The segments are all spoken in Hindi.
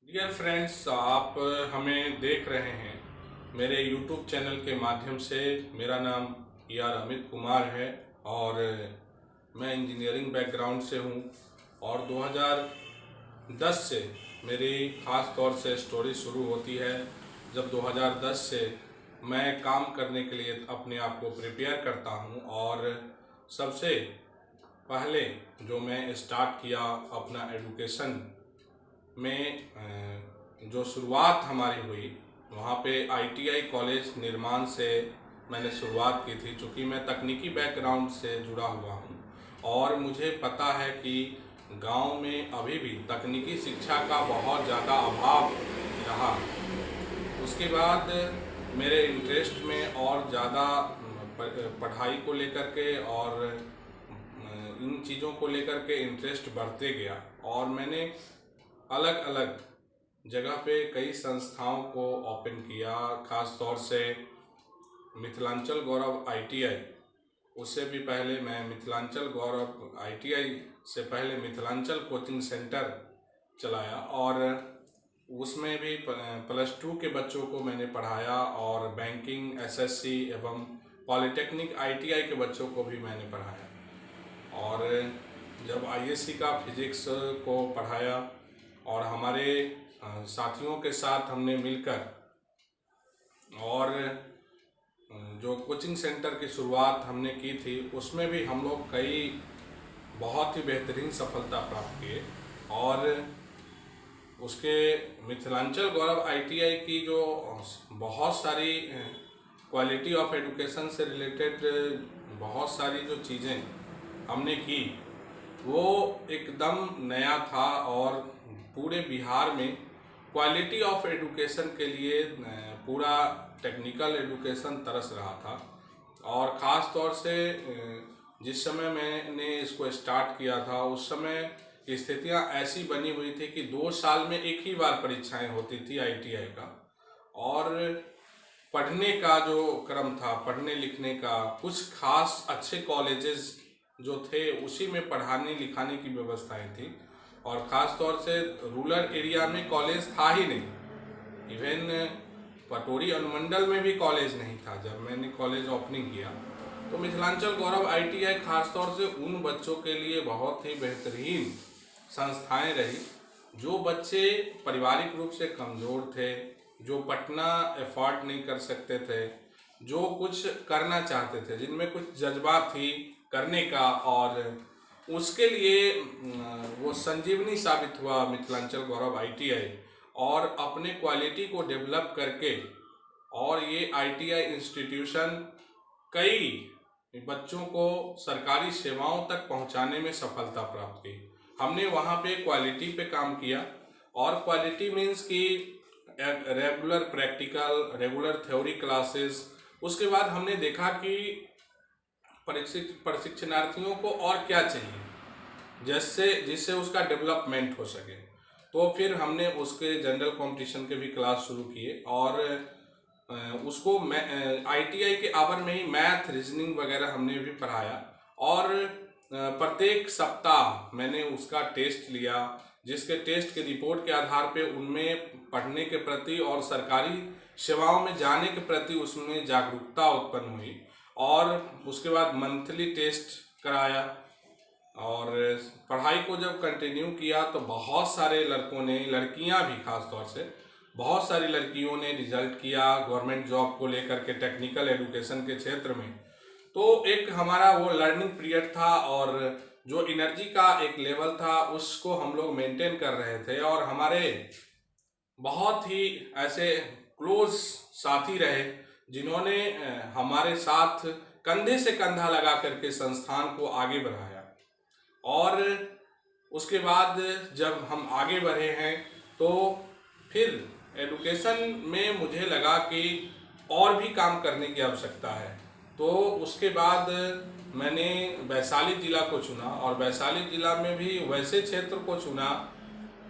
डियर फ्रेंड्स, आप हमें देख रहे हैं मेरे यूट्यूब चैनल के माध्यम से। मेरा नाम यार अमित कुमार है और मैं इंजीनियरिंग बैकग्राउंड से हूँ। और 2010 से मेरी ख़ास तौर से स्टोरी शुरू होती है, जब 2010 से मैं काम करने के लिए अपने आप को प्रिपेयर करता हूँ। और सबसे पहले जो मैं स्टार्ट किया अपना एजुकेशन में, जो शुरुआत हमारी हुई वहाँ पे आईटीआई कॉलेज निर्माण से मैंने शुरुआत की थी। चूँकि मैं तकनीकी बैकग्राउंड से जुड़ा हुआ हूँ और मुझे पता है कि गांव में अभी भी तकनीकी शिक्षा का बहुत ज़्यादा अभाव रहा। उसके बाद मेरे इंटरेस्ट में और ज़्यादा पढ़ाई को लेकर के और इन चीज़ों को लेकर के इंटरेस्ट बढ़ते गया और मैंने अलग अलग जगह पे कई संस्थाओं को ओपन किया। खास तौर से मिथिलांचल गौरव आईटीआई, उससे भी पहले मैं मिथिलांचल गौरव आईटीआई से पहले मिथिलांचल कोचिंग सेंटर चलाया और उसमें भी +2 के बच्चों को मैंने पढ़ाया और बैंकिंग, एसएससी एवं पॉलिटेक्निक आईटीआई के बच्चों को भी मैंने पढ़ाया। और जब आईएससी का फिजिक्स को पढ़ाया और हमारे साथियों के साथ हमने मिलकर और जो कोचिंग सेंटर की शुरुआत हमने की थी, उसमें भी हम लोग कई बहुत ही बेहतरीन सफलता प्राप्त किए। और उसके मिथिलांचल गौरव आईटीआई की जो बहुत सारी क्वालिटी ऑफ एजुकेशन से रिलेटेड बहुत सारी जो चीज़ें हमने की, वो एकदम नया था और पूरे बिहार में क्वालिटी ऑफ एजुकेशन के लिए पूरा टेक्निकल एजुकेशन तरस रहा था। और ख़ास तौर से जिस समय मैंने इसको स्टार्ट किया था, उस समय स्थितियां ऐसी बनी हुई थी कि 2 साल में एक ही बार परीक्षाएं होती थी आईटीआई का। और पढ़ने का जो क्रम था, पढ़ने लिखने का, कुछ खास अच्छे कॉलेजेस जो थे उसी में पढ़ाने लिखाने की व्यवस्थाएं थी। और ख़ास तौर से रूरल एरिया में कॉलेज था ही नहीं। इवन पटोरी अनुमंडल में भी कॉलेज नहीं था जब मैंने कॉलेज ओपनिंग किया। तो मिथिलांचल गौरव आईटीआई खास तौर से उन बच्चों के लिए बहुत ही बेहतरीन संस्थाएं रही जो बच्चे पारिवारिक रूप से कमज़ोर थे, जो पढ़ना एफोर्ड नहीं कर सकते थे, जो कुछ करना चाहते थे, जिनमें कुछ जज्बा थी करने का। और उसके लिए वो संजीवनी साबित हुआ मिथिलांचल गौरव आईटीआई। और अपने क्वालिटी को डेवलप करके और ये आईटीआई इंस्टीट्यूशन कई बच्चों को सरकारी सेवाओं तक पहुंचाने में सफलता प्राप्त की। हमने वहाँ पे क्वालिटी पे काम किया और क्वालिटी मीन्स कि regular practical, regular theory classes. उसके बाद हमने देखा कि प्रशिक्षणार्थियों को और क्या चाहिए जिससे उसका डेवलपमेंट हो सके। तो फिर हमने उसके जनरल कंपटीशन के भी क्लास शुरू किए और उसको आईटीआई के आवर में ही मैथ, रीजनिंग वगैरह हमने भी पढ़ाया। और प्रत्येक सप्ताह मैंने उसका टेस्ट लिया, जिसके टेस्ट के रिपोर्ट के आधार पे उनमें पढ़ने के प्रति और सरकारी सेवाओं में जाने के प्रति उसमें जागरूकता उत्पन्न हुई। और उसके बाद मंथली टेस्ट कराया और पढ़ाई को जब कंटिन्यू किया तो बहुत सारे लड़कों ने, लड़कियां भी खास तौर से बहुत सारी लड़कियों ने रिजल्ट किया गवर्नमेंट जॉब को लेकर के टेक्निकल एजुकेशन के क्षेत्र में। तो एक हमारा वो लर्निंग पीरियड था और जो एनर्जी का एक लेवल था उसको हम लोग मेंटेन कर रहे थे। और हमारे बहुत ही ऐसे क्लोज साथी रहे जिन्होंने हमारे साथ कंधे से कंधा लगा करके संस्थान को आगे बढ़ाया। और उसके बाद जब हम आगे बढ़े हैं तो फिर एजुकेशन में मुझे लगा कि और भी काम करने की आवश्यकता है। तो उसके बाद मैंने वैशाली ज़िला को चुना और वैशाली ज़िला में भी वैसे क्षेत्र को चुना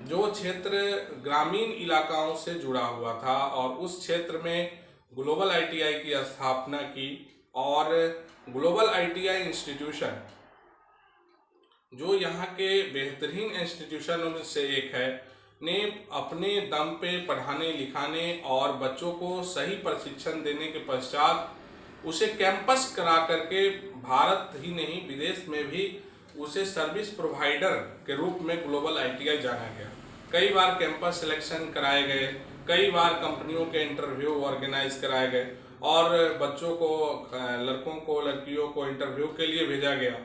जो क्षेत्र ग्रामीण इलाकाओं से जुड़ा हुआ था। और उस क्षेत्र में ग्लोबल आईटीआई की स्थापना की। और ग्लोबल आईटीआई इंस्टीट्यूशन जो यहाँ के बेहतरीन इंस्टीट्यूशन में से एक है, ने अपने दम पे पढ़ाने लिखाने और बच्चों को सही प्रशिक्षण देने के पश्चात उसे कैंपस करा करके भारत ही नहीं विदेश में भी उसे सर्विस प्रोवाइडर के रूप में ग्लोबल आईटीआई जाना गया। कई बार कैंपस सिलेक्शन कराए गए, कई बार कंपनियों के इंटरव्यू ऑर्गेनाइज कराए गए और बच्चों को, लड़कों को, लड़कियों को इंटरव्यू के लिए भेजा गया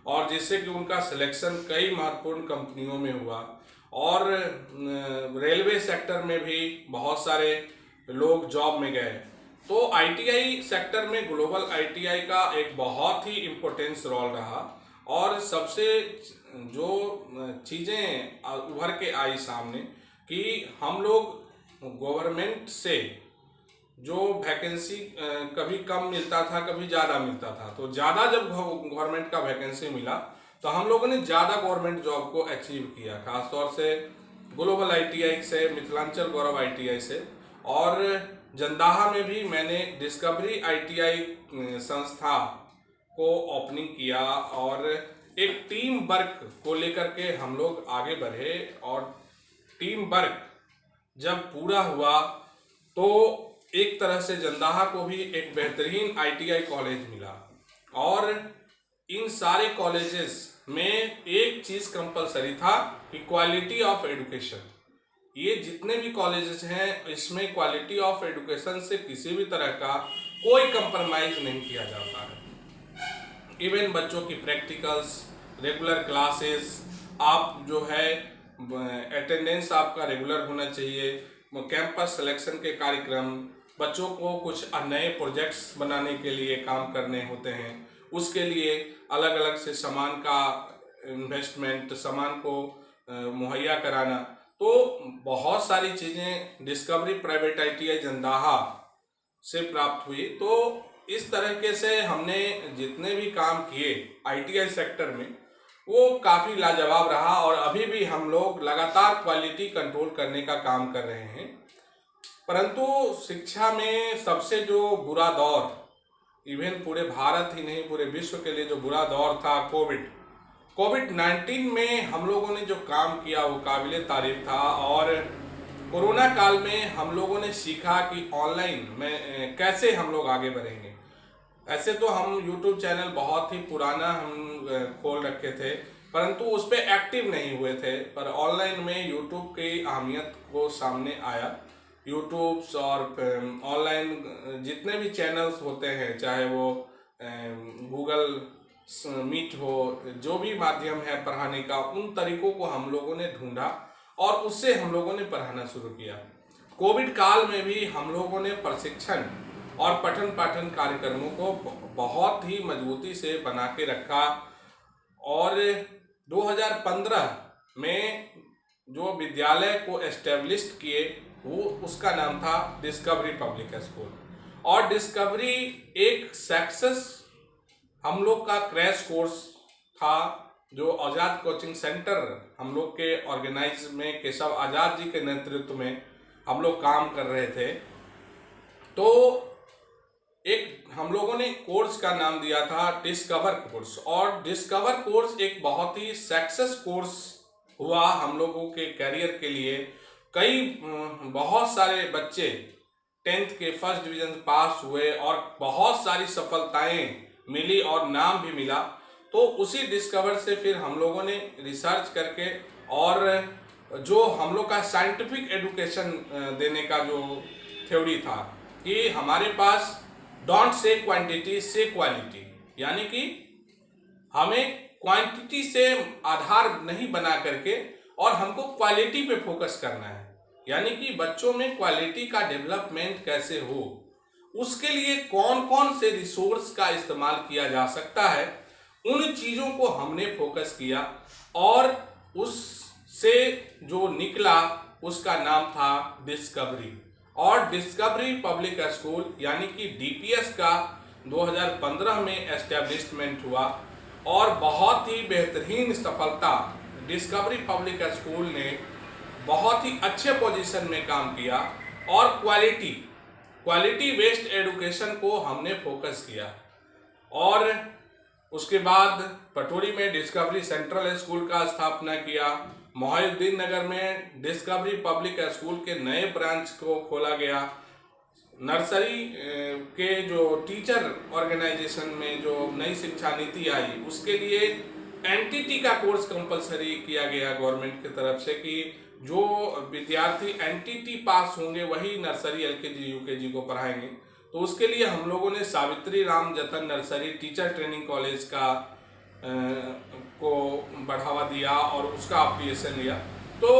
और जिससे कि उनका सिलेक्शन कई महत्वपूर्ण कंपनियों में हुआ। और रेलवे सेक्टर में भी बहुत सारे लोग जॉब में गए। तो आईटीआई सेक्टर में ग्लोबल आईटीआई का एक बहुत ही इम्पोर्टेंस रोल रहा और सबसे जो चीज़ें उभर के आई सामने कि हम लोग गवर्नमेंट से जो वैकेंसी कभी कम मिलता था, कभी ज़्यादा मिलता था, तो ज़्यादा जब गवर्नमेंट का वैकेंसी मिला तो हम लोगों ने ज़्यादा गवर्नमेंट जॉब को अचीव किया, खासतौर से ग्लोबल आईटीआई से, मिथिलांचल गौरव आईटीआई से। और जंदाहा में भी मैंने डिस्कवरी आईटीआई संस्था को ओपनिंग किया और एक टीम वर्क को लेकर के हम लोग आगे बढ़े और टीम वर्क जब पूरा हुआ तो एक तरह से जंदाहा को भी एक बेहतरीन आईटीआई कॉलेज मिला। और इन सारे कॉलेजेस में एक चीज़ कंपलसरी था कि क्वालिटी ऑफ एजुकेशन। ये जितने भी कॉलेजेस हैं इसमें क्वालिटी ऑफ एजुकेशन से किसी भी तरह का कोई कंप्रोमाइज़ नहीं किया जाता है। इवन बच्चों की प्रैक्टिकल्स, रेगुलर क्लासेस, आप जो है अटेंडेंस आपका रेगुलर होना चाहिए, कैंपस सिलेक्शन के कार्यक्रम, बच्चों को कुछ नए प्रोजेक्ट्स बनाने के लिए काम करने होते हैं, उसके लिए अलग अलग से सामान का इन्वेस्टमेंट, सामान को मुहैया कराना। तो बहुत सारी चीज़ें डिस्कवरी प्राइवेट आईटीआई जंदाहा से प्राप्त हुई। तो इस तरीके से हमने जितने भी काम किए आईटीआई सेक्टर में वो काफ़ी लाजवाब रहा और अभी भी हम लोग लगातार क्वालिटी कंट्रोल करने का काम कर रहे हैं। परंतु शिक्षा में सबसे जो बुरा दौर, इवन पूरे भारत ही नहीं पूरे विश्व के लिए जो बुरा दौर था, कोविड-19 में हम लोगों ने जो काम किया वो काबिले तारीफ था। और कोरोना काल में हम लोगों ने सीखा कि ऑनलाइन में कैसे हम लोग आगे बढ़ेंगे। ऐसे तो हम यूट्यूब चैनल बहुत ही पुराना हम खोल रखे थे परंतु उस पर एक्टिव नहीं हुए थे, पर ऑनलाइन में यूट्यूब की अहमियत को सामने आया। यूट्यूब्स और ऑनलाइन जितने भी चैनल्स होते हैं, चाहे वो गूगल मीट हो, जो भी माध्यम है पढ़ाने का, उन तरीकों को हम लोगों ने ढूंढा और उससे हम लोगों ने पढ़ाना शुरू किया। कोविड काल में भी हम लोगों ने प्रशिक्षण और पठन पाठन कार्यक्रमों को बहुत ही मजबूती से बना के रखा। और 2015 में जो विद्यालय को एस्टेब्लिश किए वो उसका नाम था डिस्कवरी पब्लिक स्कूल। और डिस्कवरी एक सक्सेस हम लोग का क्रैश कोर्स था जो आज़ाद कोचिंग सेंटर हम लोग के ऑर्गेनाइज में केशव आज़ाद जी के नेतृत्व में हम लोग काम कर रहे थे। तो एक हम लोगों ने कोर्स का नाम दिया था डिस्कवर कोर्स, और डिस्कवर कोर्स एक बहुत ही सक्सेस कोर्स हुआ हम लोगों के कैरियर के लिए। कई बहुत सारे बच्चे 10th के फर्स्ट डिवीजन पास हुए और बहुत सारी सफलताएं मिली और नाम भी मिला। तो उसी डिस्कवर से फिर हम लोगों ने रिसर्च करके और जो हम लोग का साइंटिफिक एजुकेशन देने का जो थ्योरी था कि हमारे पास डोंट से क्वांटिटी से क्वालिटी, यानी कि हमें क्वांटिटी से आधार नहीं बना करके और हमको क्वालिटी पे फोकस करना है, यानी कि बच्चों में क्वालिटी का डेवलपमेंट कैसे हो, उसके लिए कौन कौन से रिसोर्स का इस्तेमाल किया जा सकता है, उन चीज़ों को हमने फोकस किया। और उससे जो निकला उसका नाम था डिस्कवरी। और डिस्कवरी पब्लिक स्कूल यानी कि डीपीएस का 2015 में एस्टेब्लिशमेंट हुआ और बहुत ही बेहतरीन सफलता डिस्कवरी पब्लिक स्कूल ने बहुत ही अच्छे पोजीशन में काम किया और क्वालिटी बेस्ड एजुकेशन को हमने फोकस किया। और उसके बाद पटोरी में डिस्कवरी सेंट्रल स्कूल का स्थापना किया, मोहिउद्दीन नगर में डिस्कवरी पब्लिक स्कूल के नए ब्रांच को खोला गया। नर्सरी के जो टीचर ऑर्गेनाइजेशन में जो नई शिक्षा नीति आई उसके लिए एनटीटी का कोर्स कंपलसरी किया गया गवर्नमेंट की तरफ से कि जो विद्यार्थी एनटीटी पास होंगे वही नर्सरी एलकेजी यूकेजी को पढ़ाएंगे। तो उसके लिए हम लोगों ने सावित्री राम जतन नर्सरी टीचर ट्रेनिंग कॉलेज का को बढ़ावा दिया और उसका एप्लीकेशन लिया। तो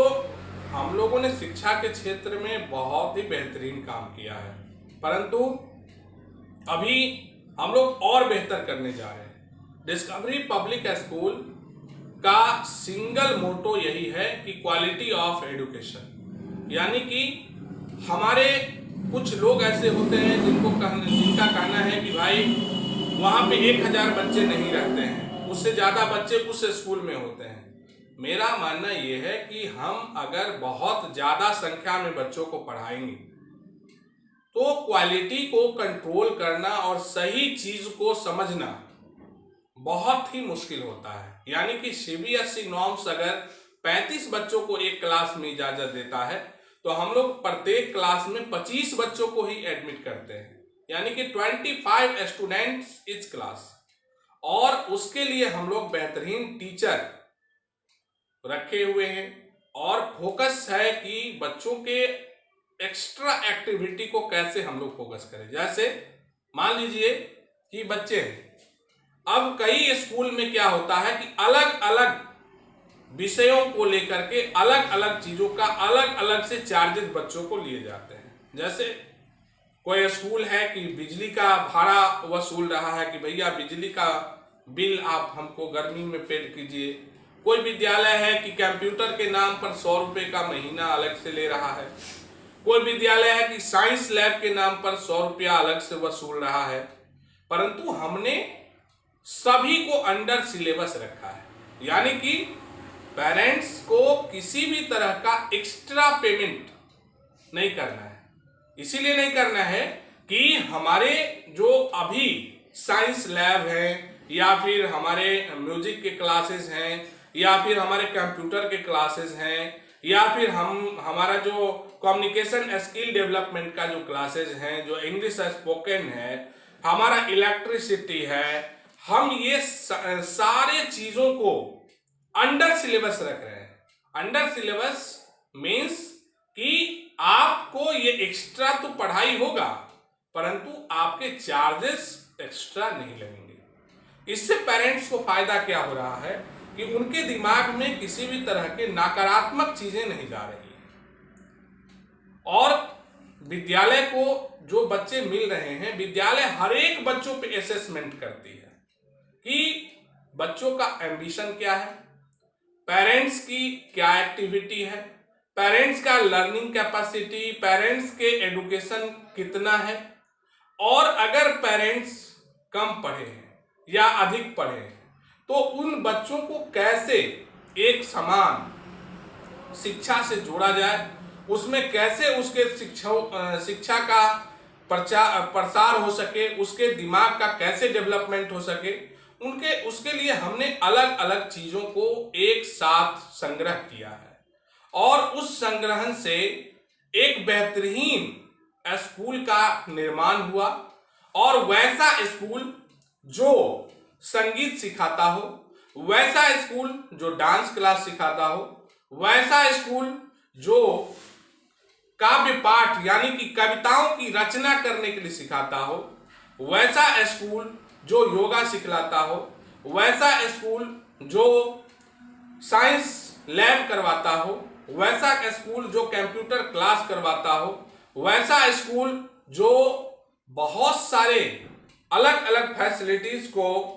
हम लोगों ने शिक्षा के क्षेत्र में बहुत ही बेहतरीन काम किया है, परंतु अभी हम लोग और बेहतर करने जा रहे हैं। डिस्कवरी पब्लिक स्कूल का सिंगल मोटो यही है कि क्वालिटी ऑफ एजुकेशन, यानी कि हमारे कुछ लोग ऐसे होते हैं जिनका कहना है कि भाई वहाँ पे 1000 बच्चे नहीं रहते हैं, उससे ज़्यादा बच्चे उस स्कूल में होते हैं। मेरा मानना ये है कि हम अगर बहुत ज़्यादा संख्या में बच्चों को पढ़ाएंगे तो क्वालिटी को कंट्रोल करना और सही चीज़ को समझना बहुत ही मुश्किल होता है। यानी कि सीबीएसई नॉर्म्स अगर 35 बच्चों को एक क्लास में इजाज़त देता है तो हम लोग प्रत्येक क्लास में 25 बच्चों को ही एडमिट करते हैं, यानी कि 25 स्टूडेंट्स इच क्लास। और उसके लिए हम लोग बेहतरीन टीचर रखे हुए हैं और फोकस है कि बच्चों के एक्स्ट्रा एक्टिविटी को कैसे हम लोग फोकस करें। जैसे मान लीजिए कि बच्चे हैं, अब कई स्कूल में क्या होता है कि अलग अलग विषयों को लेकर के अलग अलग चीज़ों का अलग अलग से चार्जेस बच्चों को लिए जाते हैं। जैसे कोई स्कूल है कि बिजली का भाड़ा वसूल रहा है कि भैया बिजली का बिल आप हमको गर्मी में पेड कीजिए। कोई विद्यालय है कि कंप्यूटर के नाम पर 100 रुपये का महीना अलग से ले रहा है। कोई विद्यालय है कि साइंस लैब के नाम पर 100 रुपया अलग से वसूल रहा है। परंतु हमने सभी को अंडर सिलेबस रखा है, यानी कि पेरेंट्स को किसी भी तरह का एक्स्ट्रा पेमेंट नहीं करना है। इसीलिए नहीं करना है कि हमारे जो अभी साइंस लैब हैं या फिर हमारे म्यूजिक के क्लासेस हैं या फिर हमारे कंप्यूटर के क्लासेस हैं या फिर हमारा जो कम्युनिकेशन स्किल डेवलपमेंट का जो क्लासेस हैं, जो इंग्लिश स्पोकन है, हमारा इलेक्ट्रिसिटी है, हम ये सारे चीज़ों को अंडर सिलेबस रख रहे हैं। अंडर सिलेबस मीन्स कि आपको ये एक्स्ट्रा तो पढ़ाई होगा परंतु आपके चार्जेस एक्स्ट्रा नहीं लगेंगे। इससे पेरेंट्स को फायदा क्या हो रहा है कि उनके दिमाग में किसी भी तरह के नकारात्मक चीजें नहीं जा रही है। और विद्यालय को जो बच्चे मिल रहे हैं, विद्यालय हर एक बच्चों पे असेसमेंट करती है कि बच्चों का एम्बिशन क्या है, पेरेंट्स की क्या एक्टिविटी है, पेरेंट्स का लर्निंग कैपेसिटी, पेरेंट्स के एजुकेशन कितना है। और अगर पेरेंट्स कम पढ़े हैं या अधिक पढ़े हैं तो उन बच्चों को कैसे एक समान शिक्षा से जोड़ा जाए, उसमें कैसे उसके शिक्षा का प्रसार हो सके, उसके दिमाग का कैसे डेवलपमेंट हो सके, उसके लिए हमने अलग अलग चीज़ों को एक साथ संग्रह किया है। और उस संग्रहण से एक बेहतरीन स्कूल का निर्माण हुआ। और वैसा स्कूल जो संगीत सिखाता हो, वैसा स्कूल जो डांस क्लास सिखाता हो, वैसा स्कूल जो काव्य पाठ यानी कि कविताओं की रचना करने के लिए सिखाता हो, वैसा स्कूल जो योगा सिखलाता हो, वैसा स्कूल जो साइंस लैब करवाता हो, वैसा स्कूल जो कंप्यूटर क्लास करवाता हो, वैसा स्कूल जो बहुत सारे अलग अलग फैसिलिटीज को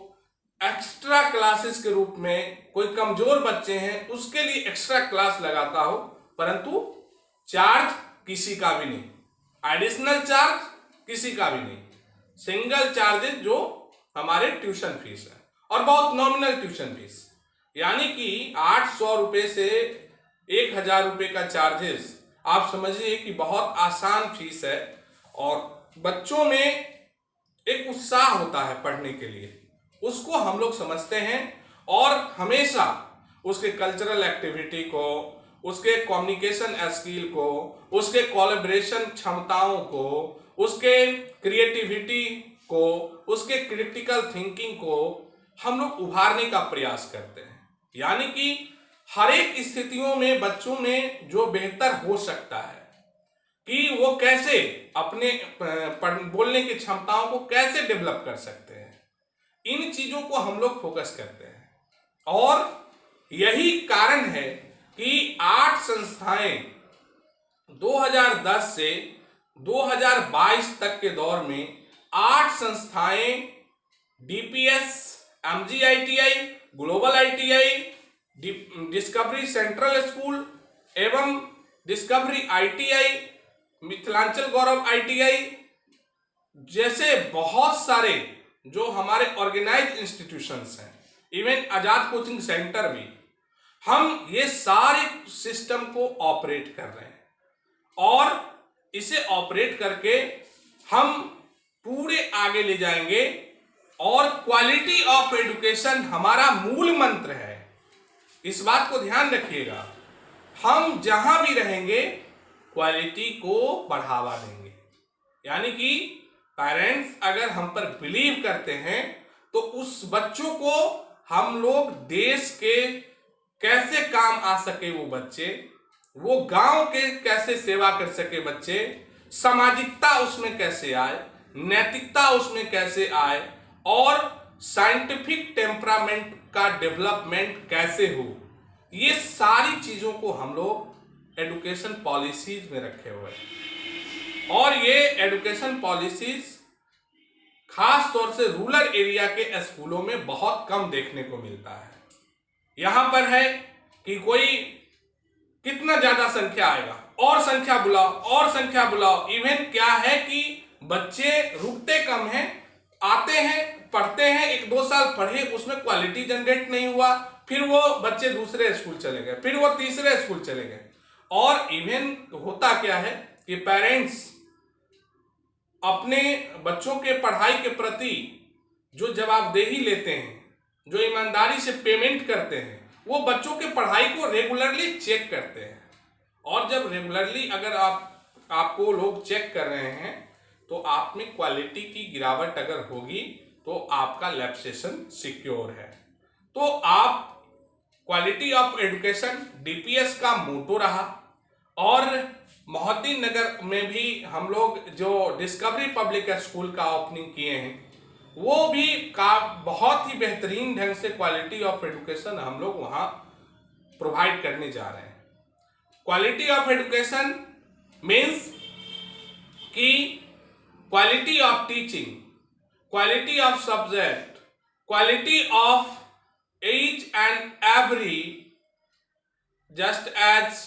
एक्स्ट्रा क्लासेस के रूप में, कोई कमजोर बच्चे हैं उसके लिए एक्स्ट्रा क्लास लगाता हो, परंतु चार्ज किसी का भी नहीं, एडिशनल चार्ज किसी का भी नहीं, सिंगल चार्जेस जो हमारे ट्यूशन फीस है और बहुत नॉमिनल ट्यूशन फीस, यानी कि 800 रुपये से 1000 रुपये का चार्जेस। आप समझिए कि बहुत आसान फीस है और बच्चों में एक उत्साह होता है पढ़ने के लिए, उसको हम लोग समझते हैं और हमेशा उसके कल्चरल एक्टिविटी को, उसके कम्युनिकेशन स्किल को, उसके कोलैबोरेशन क्षमताओं को, उसके क्रिएटिविटी को, उसके क्रिटिकल थिंकिंग को हम लोग उभारने का प्रयास करते हैं। यानी कि हर एक स्थितियों में बच्चों में जो बेहतर हो सकता है कि वो कैसे अपने बोलने की क्षमताओं को कैसे डेवलप कर सकते हैं, इन चीजों को हम लोग फोकस करते हैं। और यही कारण है कि 8 संस्थाएं 2010 से 2022 तक के दौर में 8 संस्थाएं DPS, MGITI, global ITI, discovery central school एवं discovery ITI, Mithilanchal Gaurav ITI जैसे बहुत सारे जो हमारे ऑर्गेनाइज इंस्टीट्यूशंस हैं, इवन आजाद कोचिंग सेंटर भी, हम ये सारे सिस्टम को ऑपरेट कर रहे हैं और इसे ऑपरेट करके हम पूरे आगे ले जाएंगे। और क्वालिटी ऑफ एजुकेशन हमारा मूल मंत्र है, इस बात को ध्यान रखिएगा। हम जहां भी रहेंगे क्वालिटी को बढ़ावा देंगे। यानी कि पेरेंट्स अगर हम पर बिलीव करते हैं तो उस बच्चों को हम लोग देश के कैसे काम आ सके वो बच्चे, वो गांव के कैसे सेवा कर सके बच्चे, सामाजिकता उसमें कैसे आए, नैतिकता उसमें कैसे आए और साइंटिफिक टेम्परामेंट का डेवलपमेंट कैसे हो, ये सारी चीजों को हम लोग एजुकेशन पॉलिसीज में रखे हुए हैं। और ये एजुकेशन पॉलिसीज खास तौर से रूरल एरिया के स्कूलों में बहुत कम देखने को मिलता है। यहां पर है कि कोई कितना ज्यादा संख्या आएगा और संख्या बुलाओ और संख्या बुलाओ। इवन क्या है कि बच्चे रुकते कम हैं, आते हैं, पढ़ते हैं, 1-2 साल पढ़े, उसमें क्वालिटी जनरेट नहीं हुआ, फिर वो बच्चे दूसरे स्कूल चले गए, फिर वो तीसरे स्कूल चले गए। और इवन होता क्या है कि पेरेंट्स अपने बच्चों के पढ़ाई के प्रति जो जवाबदेही लेते हैं, जो ईमानदारी से पेमेंट करते हैं, वो बच्चों के पढ़ाई को रेगुलरली चेक करते हैं। और जब रेगुलरली अगर आपको लोग चेक कर रहे हैं तो आप में क्वालिटी की गिरावट अगर होगी तो आपका लैब सेशन सिक्योर है। तो आप क्वालिटी ऑफ एजुकेशन डीपीएस का मोटो रहा। और मोहद्दीन नगर में भी हम लोग जो डिस्कवरी पब्लिक स्कूल का ओपनिंग किए हैं, वो भी बहुत ही बेहतरीन ढंग से क्वालिटी ऑफ एजुकेशन हम लोग वहाँ प्रोवाइड करने जा रहे हैं। क्वालिटी ऑफ एजुकेशन मीन्स कि quality of teaching, quality of subject, quality of each and every, just as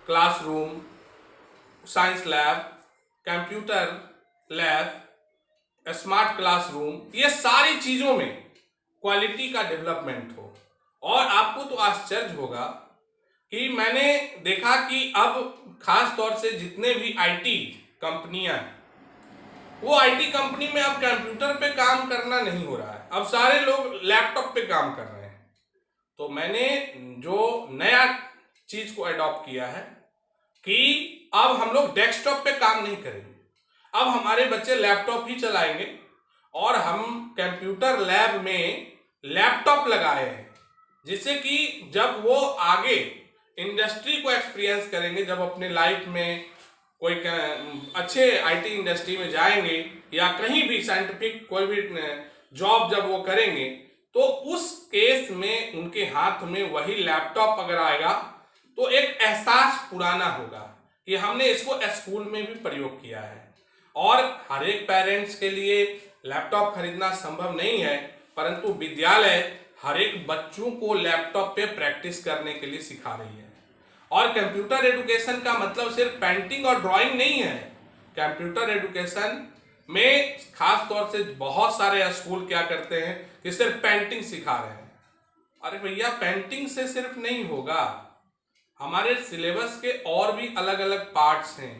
classroom, science lab, computer lab, smart classroom, ये सारी चीजों में क्वालिटी का डेवलपमेंट हो। और आपको तो आश्चर्य होगा कि मैंने देखा कि अब खास तौर से जितने भी आईटी कंपनियां, वो आईटी कंपनी में अब कंप्यूटर पे काम करना नहीं हो रहा है, अब सारे लोग लैपटॉप पे काम कर रहे हैं। तो मैंने जो नया चीज को अडॉप्ट किया है कि अब हम लोग डेस्कटॉप पे काम नहीं करेंगे, अब हमारे बच्चे लैपटॉप ही चलाएंगे। और हम कंप्यूटर लैब में लैपटॉप लगाए हैं, जिससे कि जब वो आगे इंडस्ट्री को एक्सपीरियंस करेंगे, जब अपने लाइफ में कोई अच्छे आईटी इंडस्ट्री में जाएंगे या कहीं भी साइंटिफिक कोई भी जॉब जब वो करेंगे, तो उस केस में उनके हाथ में वही लैपटॉप अगर आएगा तो एक एहसास पुराना होगा कि हमने इसको स्कूल में भी प्रयोग किया है। और हर एक पेरेंट्स के लिए लैपटॉप खरीदना संभव नहीं है, परंतु विद्यालय हर एक बच्चों को लैपटॉप पे प्रैक्टिस करने के लिए सिखा रही है। और कंप्यूटर एजुकेशन का मतलब सिर्फ पेंटिंग और ड्राइंग नहीं है। कंप्यूटर एजुकेशन में खास तौर से बहुत सारे स्कूल क्या करते हैं कि सिर्फ पेंटिंग सिखा रहे हैं। अरे भैया, पेंटिंग से सिर्फ नहीं होगा, हमारे सिलेबस के और भी अलग अलग पार्ट्स हैं,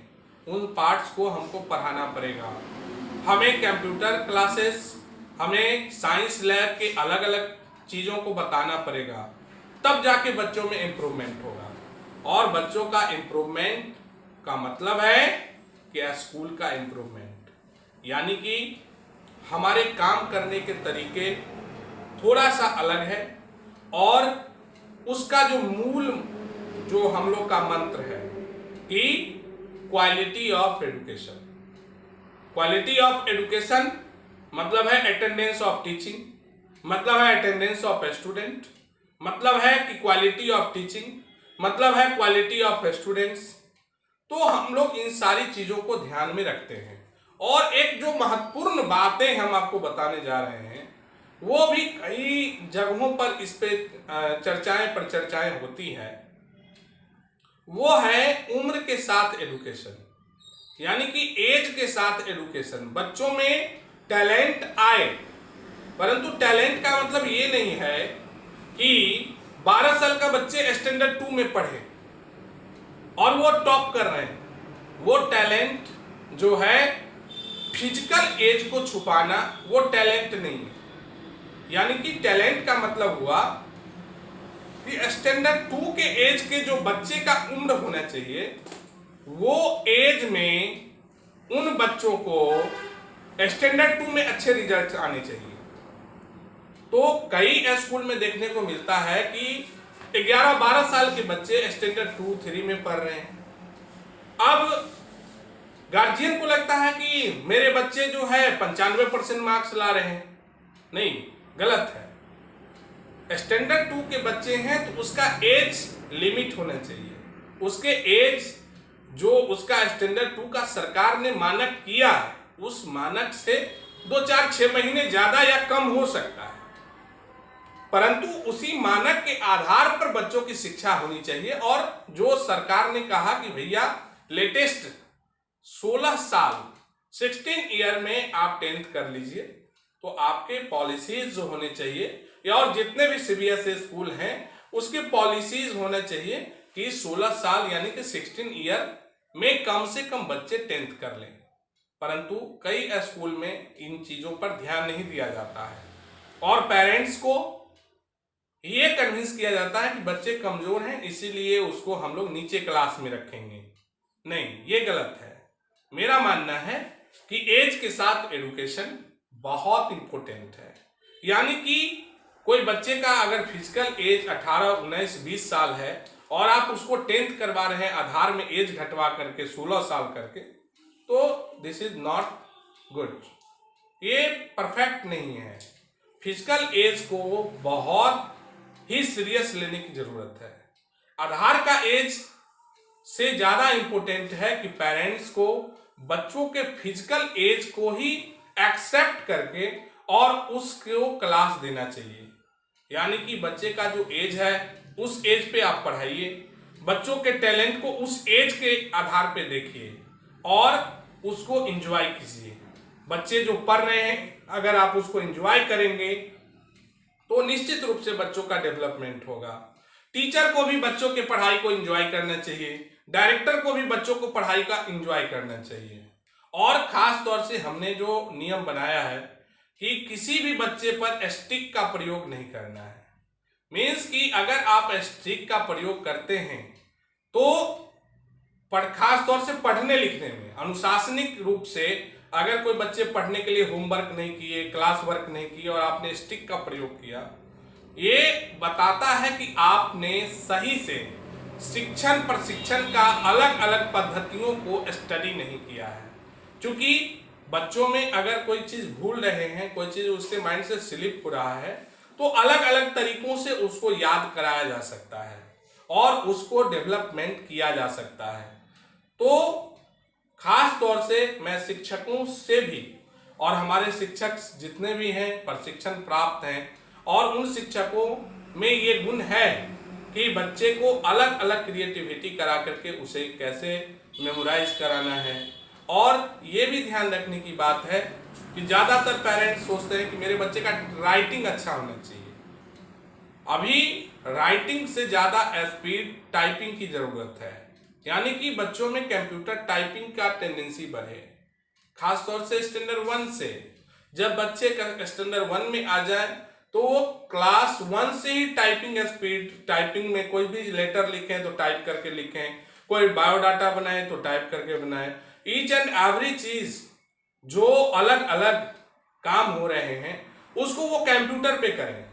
उन पार्ट्स को हमको पढ़ाना पड़ेगा। हमें कंप्यूटर क्लासेस, हमें साइंस लैब के अलग अलग चीज़ों को बताना पड़ेगा। तब जाके बच्चों में इम्प्रूवमेंट होगा। और बच्चों का इम्प्रूवमेंट का मतलब है कि स्कूल का इम्प्रूवमेंट, यानी कि हमारे काम करने के तरीके थोड़ा सा अलग है और उसका जो मूल जो हम लोग का मंत्र है कि quality of education. Quality of education मतलब है अटेंडेंस ऑफ टीचिंग, मतलब है अटेंडेंस ऑफ स्टूडेंट, मतलब है कि क्वालिटी ऑफ टीचिंग, मतलब है क्वालिटी ऑफ स्टूडेंट्स। तो हम लोग इन सारी चीज़ों को ध्यान में रखते हैं। और एक जो महत्वपूर्ण बातें हम आपको बताने जा रहे हैं वो भी कई जगहों पर इस पे चर्चाएं पर चर्चाएं होती है, वो है उम्र के साथ एजुकेशन, यानी कि एज के साथ एजुकेशन। बच्चों में टैलेंट आए, परंतु टैलेंट का मतलब ये नहीं है कि 12 साल का बच्चे स्टैंडर्ड 2 में पढ़े और वो टॉप कर रहे हैं। वो टैलेंट जो है फिजिकल एज को छुपाना, वो टैलेंट नहीं है। यानी कि टैलेंट का मतलब हुआ कि स्टैंडर्ड 2 के एज के जो बच्चे का उम्र होना चाहिए, वो एज में उन बच्चों को स्टैंडर्ड 2 में अच्छे रिजल्ट आने चाहिए। तो कई स्कूल में देखने को मिलता है कि 11-12 साल के बच्चे स्टैंडर्ड 2, 3 में पढ़ रहे हैं। अब गार्जियन को लगता है कि मेरे बच्चे जो है 95% मार्क्स ला रहे हैं। नहीं, गलत है। स्टैंडर्ड 2 के बच्चे हैं तो उसका एज लिमिट होना चाहिए। उसके एज जो उसका स्टैंडर्ड 2 का सरकार ने मानक किया है, उस मानक से 2-4-6 महीने ज्यादा या कम हो सकता है, परंतु उसी मानक के आधार पर बच्चों की शिक्षा होनी चाहिए। और जो सरकार ने कहा कि भैया लेटेस्ट 16 साल 16 ईयर में आप 10th कर लीजिए, तो आपके पॉलिसीज जो होने चाहिए और जितने भी सीबीएसई स्कूल हैं उसके पॉलिसीज होना चाहिए कि 16 साल यानी कि 16 ईयर में कम से कम बच्चे 10th कर लें। परंतु कई स्कूल में इन चीज़ों पर ध्यान नहीं दिया जाता है और पेरेंट्स को ये कन्विंस किया जाता है कि बच्चे कमज़ोर हैं इसीलिए उसको हम लोग नीचे क्लास में रखेंगे। नहीं, ये गलत है। मेरा मानना है कि एज के साथ एजुकेशन बहुत इंपॉर्टेंट है। यानी कि कोई बच्चे का अगर फिजिकल एज 18, 19, 20 साल है और आप उसको 10th करवा रहे हैं आधार में एज घटवा करके 16 साल करके, तो दिस इज नॉट गुड। ये परफेक्ट नहीं है। फिजिकल एज को बहुत ही सीरियस लेने की जरूरत है। आधार का एज से ज्यादा इंपॉर्टेंट है कि पेरेंट्स को बच्चों के फिजिकल एज को ही एक्सेप्ट करके और उसको क्लास देना चाहिए। यानी कि बच्चे का जो एज है उस एज पे आप पढ़ाइए, बच्चों के टैलेंट को उस एज के आधार पे देखिए और उसको एंजॉय कीजिए। बच्चे जो पढ़ रहे हैं अगर आप उसको एंजॉय करेंगे तो निश्चित रूप से बच्चों का डेवलपमेंट होगा। टीचर को भी बच्चों के पढ़ाई को एंजॉय करना चाहिए, डायरेक्टर को भी बच्चों को पढ़ाई का एंजॉय करना चाहिए। और खास तौर से हमने जो नियम बनाया है कि किसी भी बच्चे पर स्टिक का प्रयोग नहीं करना है। मीन्स कि अगर आप स्टिक का प्रयोग करते हैं तो खास तौर से पढ़ने लिखने में अनुशासनिक रूप से अगर कोई बच्चे पढ़ने के लिए होमवर्क नहीं किए, क्लास वर्क नहीं किए और आपने स्टिक का प्रयोग किया, ये बताता है कि आपने सही से शिक्षण प्रशिक्षण का अलग अलग पद्धतियों को स्टडी नहीं किया है। क्योंकि बच्चों में अगर कोई चीज़ भूल रहे हैं, कोई चीज़ उसके माइंड से स्लिप हो रहा है, तो अलग अलग तरीकों से उसको याद कराया जा सकता है और उसको डेवलपमेंट किया जा सकता है। तो खास तौर से मैं शिक्षकों से भी और हमारे शिक्षक जितने भी हैं प्रशिक्षण प्राप्त हैं और उन शिक्षकों में ये गुण है कि बच्चे को अलग अलग क्रिएटिविटी करा करके उसे कैसे मेमोराइज कराना है। और ये भी ध्यान रखने की बात है कि ज़्यादातर पेरेंट्स सोचते हैं कि मेरे बच्चे का राइटिंग अच्छा होना चाहिए। अभी राइटिंग से ज़्यादा स्पीड टाइपिंग की ज़रूरत है, यानी कि बच्चों में कंप्यूटर टाइपिंग का टेंडेंसी बढ़े। खासतौर से स्टैंडर्ड 1 से जब बच्चे स्टैंडर्ड 1 में आ जाए तो वो क्लास 1 से ही टाइपिंग स्पीड, टाइपिंग में कोई भी लेटर लिखें तो टाइप करके लिखें, कोई बायोडाटा बनाए तो टाइप करके बनाए। ईच एंड एवरी चीज जो अलग अलग काम हो रहे हैं उसको वो कंप्यूटर पे करें।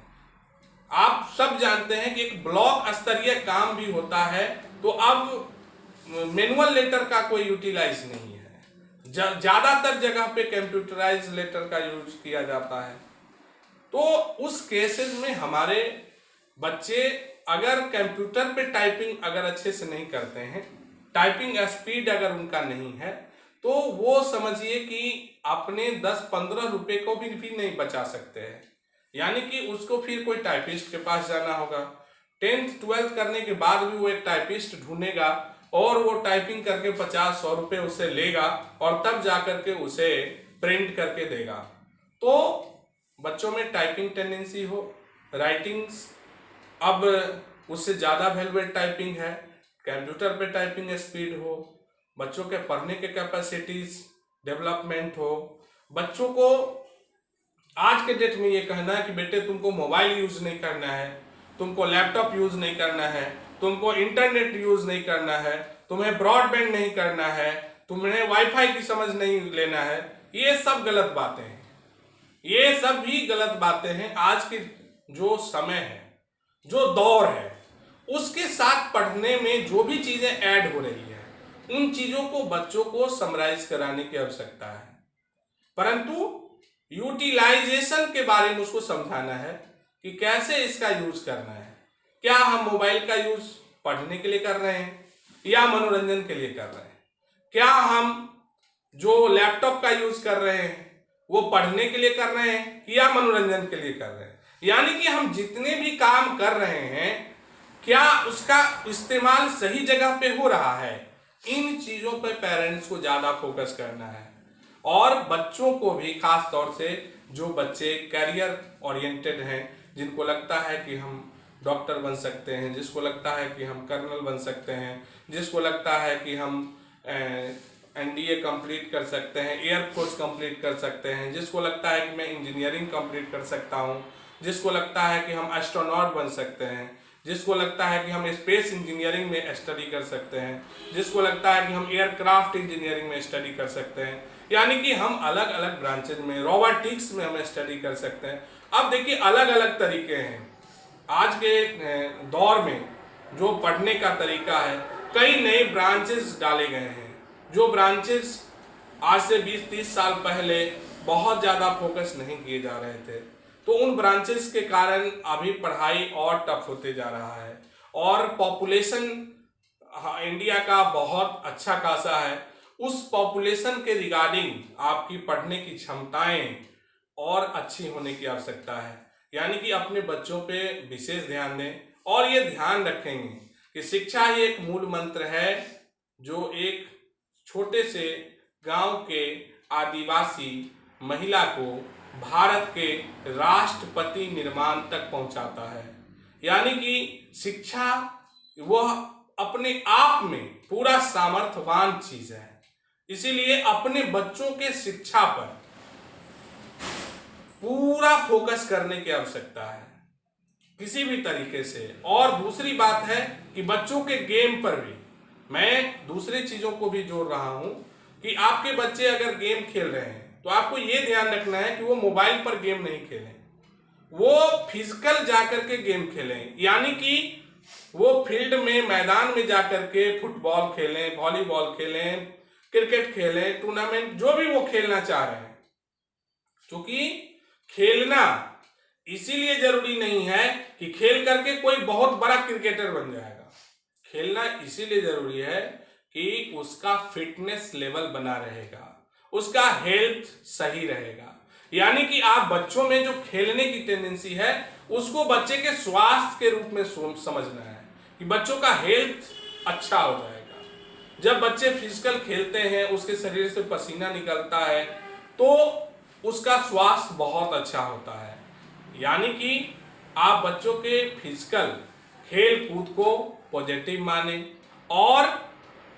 आप सब जानते हैं कि एक ब्लॉक स्तरीय काम भी होता है, तो अब मैनुअल लेटर का कोई यूटिलाइज नहीं है। ज्यादातर जगह पे कंप्यूटराइज लेटर का यूज किया जाता है। तो उस केसेस में हमारे बच्चे अगर कंप्यूटर पे टाइपिंग अगर अच्छे से नहीं करते हैं, टाइपिंग स्पीड अगर उनका नहीं है, तो वो समझिए कि अपने 10-15 रुपए को भी नहीं बचा सकते हैं। यानी कि उसको फिर कोई टाइपिस्ट के पास जाना होगा। 10th 12th करने के बाद भी वो एक टाइपिस्ट ढूंढेगा और वो टाइपिंग करके 50-100 रुपए उससे लेगा और तब जाकर के उसे प्रिंट करके देगा। तो बच्चों में टाइपिंग टेंडेंसी हो, राइटिंग्स अब उससे ज़्यादा वैल्यूएबल टाइपिंग है, कंप्यूटर पे टाइपिंग स्पीड हो, बच्चों के पढ़ने के कैपेसिटीज डेवलपमेंट हो। बच्चों को आज के डेट में ये कहना है कि बेटे तुमको मोबाइल यूज नहीं करना है, तुमको लैपटॉप यूज नहीं करना है, तुमको इंटरनेट यूज नहीं करना है, तुम्हें ब्रॉडबैंड नहीं करना है, तुम्हें वाईफाई की समझ नहीं लेना है, ये सब गलत बातें हैं। ये सब भी गलत बातें हैं। आज के जो समय है, जो दौर है, उसके साथ पढ़ने में जो भी चीजें ऐड हो रही है, उन चीजों को बच्चों को समराइज कराने की आवश्यकता है, परंतु यूटिलाइजेशन के बारे में उसको समझाना है कि कैसे इसका यूज करना है। क्या हम मोबाइल का यूज पढ़ने के लिए कर रहे हैं या मनोरंजन के लिए कर रहे हैं? क्या हम जो लैपटॉप का यूज कर रहे हैं वो पढ़ने के लिए कर रहे हैं या मनोरंजन के लिए कर रहे हैं? यानी कि हम जितने भी काम कर रहे हैं, क्या उसका इस्तेमाल सही जगह पे हो रहा है? इन चीजों पे पेरेंट्स को ज्यादा फोकस करना है। और बच्चों को भी, खास तौर से जो बच्चे कैरियर ओरिएंटेड हैं, जिनको लगता है कि हम डॉक्टर बन सकते हैं, जिसको लगता है कि हम कर्नल बन सकते हैं, जिसको लगता है कि हम एनडीए कंप्लीट कर सकते हैं, एयरफोर्स कंप्लीट कर सकते हैं, जिसको लगता है कि मैं इंजीनियरिंग कंप्लीट कर सकता हूं, जिसको लगता है कि हम एस्ट्रोनॉट बन सकते हैं, जिसको लगता है कि हम स्पेस इंजीनियरिंग में स्टडी कर सकते हैं, जिसको लगता है कि हम एयरक्राफ्ट इंजीनियरिंग में स्टडी कर सकते हैं, यानी कि हम अलग अलग ब्रांचेज में, रोबोटिक्स में हम स्टडी कर सकते हैं। अब देखिए अलग अलग तरीके हैं। आज के दौर में जो पढ़ने का तरीका है, कई नए ब्रांचेस डाले गए हैं, जो ब्रांचेस आज से 20-30 साल पहले बहुत ज़्यादा फोकस नहीं किए जा रहे थे। तो उन ब्रांचेस के कारण अभी पढ़ाई और टफ होते जा रहा है। और पॉपुलेशन इंडिया का बहुत अच्छा खासा है, उस पॉपुलेशन के रिगार्डिंग आपकी पढ़ने की क्षमताएं और अच्छी होने की आवश्यकता है। यानी कि अपने बच्चों पे विशेष ध्यान दें और ये ध्यान रखेंगे कि शिक्षा ही एक मूल मंत्र है जो एक छोटे से गांव के आदिवासी महिला को भारत के राष्ट्रपति निर्माण तक पहुंचाता है। यानी कि शिक्षा वह अपने आप में पूरा सामर्थ्यवान चीज है, इसीलिए अपने बच्चों के शिक्षा पर पूरा फोकस करने की आवश्यकता है किसी भी तरीके से। और दूसरी बात है कि बच्चों के गेम पर भी मैं दूसरी चीजों को भी जोड़ रहा हूं कि आपके बच्चे अगर गेम खेल रहे हैं तो आपको ये ध्यान रखना है कि वो मोबाइल पर गेम नहीं खेलें, वो फिजिकल जाकर के गेम खेलें। यानी कि वो फील्ड में, मैदान में जाकर के फुटबॉल खेलें, वॉलीबॉल खेलें, क्रिकेट खेलें, टूर्नामेंट जो भी वो खेलना चाह रहे हैं। क्योंकि खेलना इसीलिए जरूरी नहीं है कि खेल करके कोई बहुत बड़ा क्रिकेटर बन जाएगा। खेलना इसीलिए जरूरी है कि उसका फिटनेस लेवल बना रहेगा, उसका हेल्थ सही रहेगा। यानी कि आप बच्चों में जो खेलने की टेंडेंसी है उसको बच्चे के स्वास्थ्य के रूप में समझना है कि बच्चों का हेल्थ अच्छा हो जाएगा। जब बच्चे फिजिकल खेलते हैं, उसके शरीर से पसीना निकलता है तो उसका स्वास्थ्य बहुत अच्छा होता है। यानी कि आप बच्चों के फिजिकल खेल कूद को पॉजिटिव माने और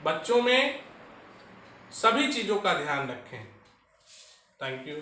बच्चों में सभी चीज़ों का ध्यान रखें। Thank you.